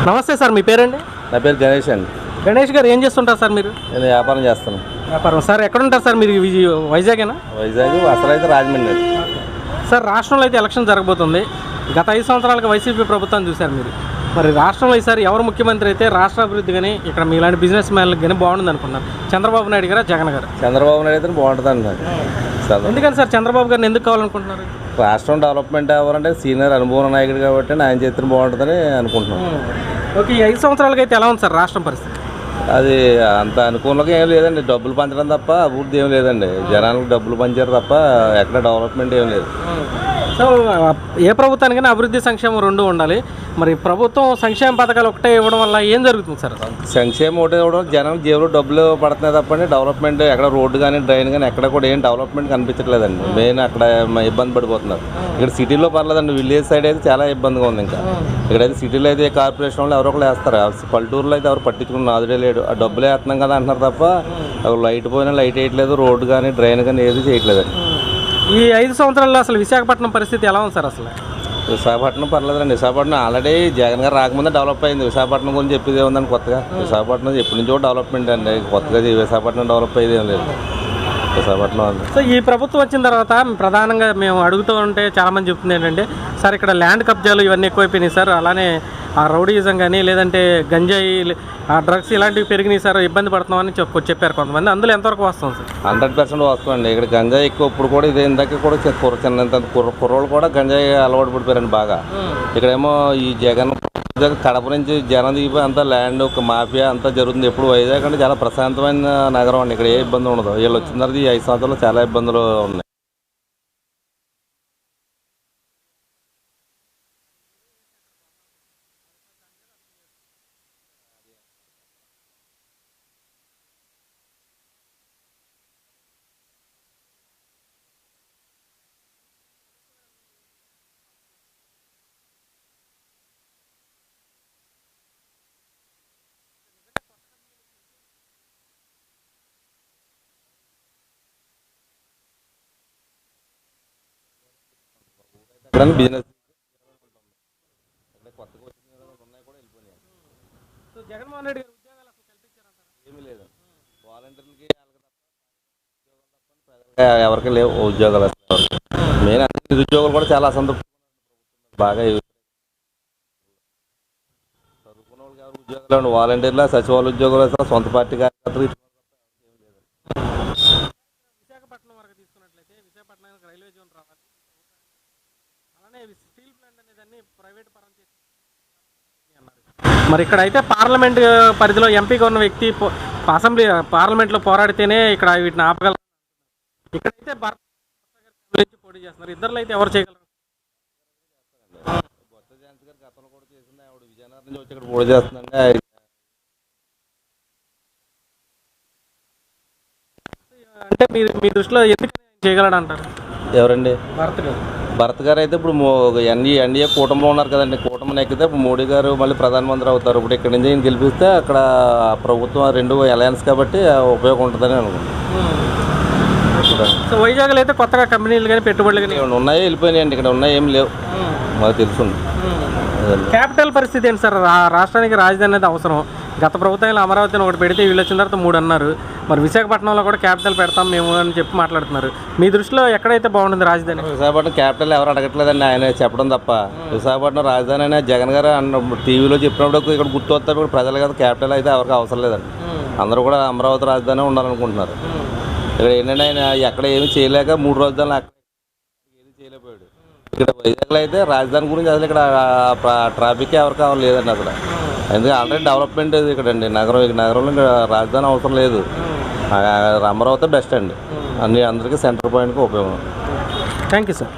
నమస్తే సార్, మీ పేరండి? నా పేరు గణేష్ అండి. గణేష్ గారు ఏం చేస్తుంటారు సార్ మీరు? నేను వ్యాపారం చేస్తాను. వ్యాపారం సార్. ఎక్కడ ఉంటారు సార్ మీరు? వైజాగేనా? వైజాగ్, అసలు అయితే రాజమండ్రి అండి. సార్, రాష్ట్రంలో అయితే ఎలక్షన్ జరగబోతుంది. గత 5 సంవత్సరాలుగా వైసీపీ ప్రభుత్వం చూశారు మీరు. మరి రాష్ట్రంలో ఈసారి ఎవరు ముఖ్యమంత్రి అయితే రాష్ట్ర అభివృద్ధి కానీ ఇక్కడ మీలాంటి బిజినెస్ మ్యాన్లకు కానీ బాగుంటుంది అనుకున్నారు? చంద్రబాబు నాయుడు గారా, జగన్ గారు? చంద్రబాబు నాయుడు అయితే బాగుంటుంది అండి. ఎందుకని సార్ చంద్రబాబు గారిని ఎందుకు కావాలనుకుంటున్నారు? రాష్ట్రం డెవలప్మెంట్ అవ్వాలంటే సీనియర్ అనుభవం నాయకుడు కాబట్టి ఆయన చేతిని బాగుంటుందని అనుకుంటున్నాను. ఓకే, ఈ 5 సంవత్సరాలకి అయితే ఎలా ఉంది సార్ రాష్ట్రం పరిస్థితి? అది అంత అనుకూలంగా ఏం లేదండి. డబ్బులు పంచడం తప్ప అభివృద్ధి ఏం లేదండి. జనాలకు డబ్బులు పంచారు తప్ప ఎక్కడ డెవలప్మెంట్ ఏం లేదు. సో ఏ ప్రభుత్వానికైనా అభివృద్ధి, సంక్షేమం రెండు ఉండాలి. మరి ప్రభుత్వం సంక్షేమ పథకాలు ఒకటే ఇవ్వడం వల్ల ఏం జరుగుతుంది సార్? సంక్షేమం ఒకటే ఇవ్వడం, జనం జేబులో డబ్బులు పడుతున్నాయి తప్పండి డెవలప్మెంట్ ఎక్కడ రోడ్డు కానీ డ్రైన్ కానీ ఎక్కడ కూడా ఏం డెవలప్మెంట్ కనిపించట్లేదండి. మెయిన్ అక్కడ ఇబ్బంది పడిపోతున్నారు. ఇక్కడ సిటీలో పర్లేదండి, విలేజ్ సైడ్ అయితే చాలా ఇబ్బందిగా ఉంది. ఇంకా ఇక్కడైతే సిటీలో అయితే కార్పొరేషన్ వాళ్ళు ఎవరో ఒకరు వేస్తారు. పల్లెటూరులో అయితే ఎవరు పట్టించుకున్న నాదుడే లేడు. ఆ డబ్బులే వేస్తున్నాం కదా అంటున్నారు తప్ప లైట్ పోయినా లైట్ వేయట్లేదు, రోడ్డు కానీ డ్రైన్ కానీ ఏది చేయట్లేదండి. ఈ 5 సంవత్సరాల్లో అసలు విశాఖపట్నం పరిస్థితి ఎలా ఉంది సార్? అసలు విశాఖపట్నం పర్లేదండి. విశాఖపట్నం ఆల్రెడీ జగన్ గారు రాకముందే డెవలప్ అయింది. విశాఖపట్నం గురించి చెప్పేది ఏముందని కొత్తగా? విశాఖపట్నం ఎప్పటి నుంచో డెవలప్మెంట్ అండి. కొత్తగా విశాఖపట్నం డెవలప్ అయ్యేది ఏం లేదు విశాఖపట్నం అండి. సో ఈ ప్రభుత్వం వచ్చిన తర్వాత ప్రధానంగా మేము అడుగుతూ ఉంటే చాలామంది చెప్తుంది ఏంటంటే, సార్ ఇక్కడ ల్యాండ్ కబ్జాలు ఇవన్నీ ఎక్కువైపోయినాయి సార్, అలానే ఆ రౌడీయిజం కానీ లేదంటే గంజాయి, ఆ డ్రగ్స్ ఇలాంటివి పెరిగినాయి సార్, ఇబ్బంది పడుతున్నామని చెప్పారు కొంతమంది. అందులో ఎంతవరకు వస్తుంది సార్? 100% వస్తుందండి. ఇక్కడ గంజాయి ఎక్కువ. ఇప్పుడు కూడా ఇది ఇందాక కూడా చిన్న కుర్రోళ్ళు కూడా గంజాయి అలవాటు పడిపోయారండి బాగా. ఇక్కడేమో ఈ జగన్ కడప నుంచి జనం దిగిపోయి అంతా ల్యాండ్ ఒక మాఫియా అంతా జరుగుతుంది. ఎప్పుడు వైజాగ్ అంటే చాలా ప్రశాంతమైన నగరం అండి. ఇక్కడ ఏ ఇబ్బంది ఉండదు. వీళ్ళు వచ్చిన తర్వాత ఈ 5 సంవత్సరాలు చాలా ఇబ్బందులు ఉన్నాయి. ఇక్కడ బిజినెస్ కొత్తగా ఉన్నాయి కూడా వెళ్ళిపోయినాయి. జగన్మోహన్ రెడ్డి గారు ఉద్యోగాలు అసలు కల్పించారంటారా? ఏమీ లేదు. వాలంటీర్లకి ఎవరికి లేవు ఉద్యోగాలు. మెయిన్ నిరుద్యోగులు కూడా చాలా అసంతృప్తి బాగా. చదువుకున్న వాళ్ళకి ఎవరు ఉద్యోగాలు? వాలంటీర్లు, సచివాలయ ఉద్యోగాలు, సొంత పార్టీ కార్యకర్తలు. విశాఖపట్నం వరకు తీసుకున్నట్లయితే విశాఖపట్నానికి రైల్వే జోన్ రావాలి, అలానే స్టీల్ ప్లాంట్ అనేది అన్ని ప్రైవేట్ పరం చేసి అన్నారు. మరి ఇక్కడైతే పార్లమెంట్ పరిధిలో ఎంపీగా ఉన్న వ్యక్తి అసెంబ్లీ పార్లమెంట్లో పోరాడితేనే ఇక్కడ వీటిని ఆపగలరు. ఇక్కడైతే పోటీ చేస్తున్నారు. ఇద్దరు అయితే ఎవరు చేయగలరు? బొత్స ఝాన్సీ గారు గతంలో కూడా చేసింది. ఆవిడ విజయనగరం నుంచి వచ్చి ఇక్కడ పోటీ చేస్తుందండి. అంటే మీ దృష్టిలో ఎందుకు చేయగలడు అంటారు? ఎవరండి? భరత్ గారు అయితే ఇప్పుడు ఎన్డీఏ కూటమిలో ఉన్నారు కదండి. కూటమిని ఎక్కితే ఇప్పుడు మోడీ గారు మళ్ళీ ప్రధానమంత్రి అవుతారు. ఇప్పుడు ఇక్కడ నుంచి ఈయన గెలిపిస్తే అక్కడ ప్రభుత్వం రెండు అలయన్స్ కాబట్టి ఉపయోగం ఉంటుందని అనుకుంటున్నాను. సో వైజాగ్లో అయితే కొత్తగా కంపెనీలు కానీ పెట్టుబడులు కానీ ఉన్నాయి, వెళ్ళిపోయినాయండి. ఇక్కడ ఉన్నాయి, ఏం లేవు. మాకు తెలుసుంది. క్యాపిటల్ పరిస్థితి ఏంటి సార్? రాష్ట్రానికి రాజధాని అనేది అవసరం. గత ప్రభుత్వంలో అమరావతిని ఒకటి పెడితే వీళ్ళు వచ్చిన తర్వాత 3 అన్నారు. మరి విశాఖపట్నంలో కూడా క్యాపిటల్ పెడతాం మేము అని చెప్పి మాట్లాడుతున్నారు. మీ దృష్టిలో ఎక్కడైతే బాగుంటుంది రాజధాని? విశాఖపట్నం క్యాపిటల్ ఎవరు అడగట్లేదండి, ఆయన చెప్పడం తప్ప. విశాఖపట్నం రాజధాని అనే జగన్ గారు టీవీలో చెప్పినప్పుడు ఇక్కడ గుర్తు వస్తారు. ఇప్పుడు ప్రజలు కదా, క్యాపిటల్ అయితే ఎవరికి అవసరం లేదండి. అందరూ కూడా అమరావతి రాజధాని ఉండాలనుకుంటున్నారు. ఇక్కడ ఏంటంటే ఆయన ఎక్కడ ఏమి చేయలేక 3 రాజధానులు అక్కడ ఏది చేయలేకపోయాడు. ఇక్కడ వైజాగ్లో అయితే రాజధాని గురించి అసలు ఇక్కడ ట్రాఫిక్ ఎవరు కావాలి లేదండి అక్కడ. ఎందుకంటే ఆల్రెడీ డెవలప్మెంట్ ఇక్కడండి నగరం. ఈ నగరంలో ఇంకా రాజధాని అవసరం లేదు. అమరావతి బెస్ట్ అండి. అందరికీ సెంటర్ పాయింట్కి ఉపయోగం. Thank you sir.